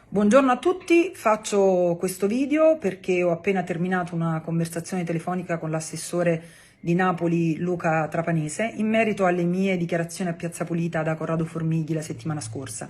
Buongiorno a tutti, faccio questo video perché ho appena terminato una conversazione telefonica con l'assessore di Napoli Luca Trapanese in merito alle mie dichiarazioni a Piazza Pulita da Corrado Formigli la settimana scorsa.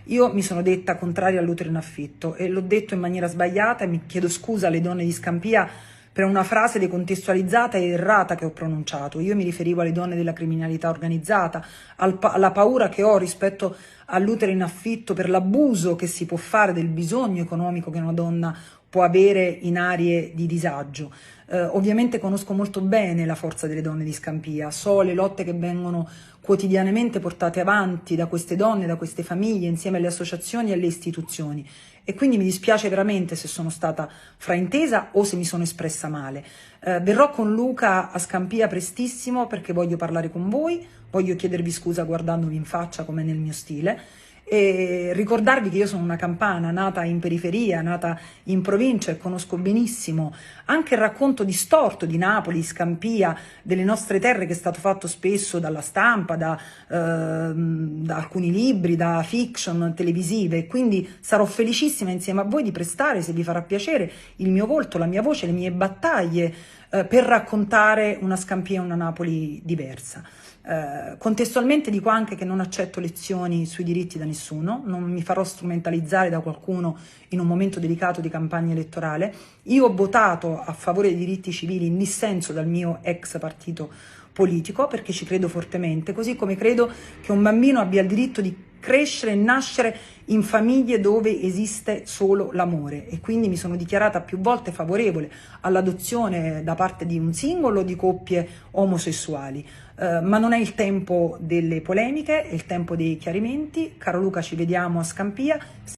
Io mi sono detta contraria all'utero in affitto e l'ho detto in maniera sbagliata e mi chiedo scusa alle donne di Scampia per una frase decontestualizzata e errata che ho pronunciato. Io mi riferivo alle donne della criminalità organizzata, alla paura che ho rispetto all'utero in affitto per l'abuso che si può fare del bisogno economico che una donna può avere in aree di disagio. Ovviamente conosco molto bene la forza delle donne di Scampia, so le lotte che vengono quotidianamente portate avanti da queste donne, da queste famiglie, insieme alle associazioni e alle istituzioni. E quindi mi dispiace veramente se sono stata fraintesa o se mi sono espressa male. Verrò con Luca a Scampia prestissimo perché voglio parlare con voi, voglio chiedervi scusa guardandovi in faccia come nel mio stile e ricordarvi che io sono una campana nata in periferia, nata in provincia e conosco benissimo anche il racconto distorto di Napoli, Scampia, delle nostre terre che è stato fatto spesso dalla stampa, da alcuni libri, da fiction televisive. Quindi sarò felicissima insieme a voi di prestare, se vi farà piacere, il mio volto, la mia voce, le mie battaglie per raccontare una Scampia e una Napoli diversa. Contestualmente dico anche che non accetto lezioni sui diritti da nessuno, non mi farò strumentalizzare da qualcuno in un momento delicato di campagna elettorale. Io ho votato a favore dei diritti civili in dissenso dal mio ex partito politico perché ci credo fortemente, così come credo che un bambino abbia il diritto di crescere e nascere in famiglie dove esiste solo l'amore, e quindi mi sono dichiarata più volte favorevole all'adozione da parte di un singolo o di coppie omosessuali. Ma non è il tempo delle polemiche, è il tempo dei chiarimenti. Caro Luca, ci vediamo a Scampia.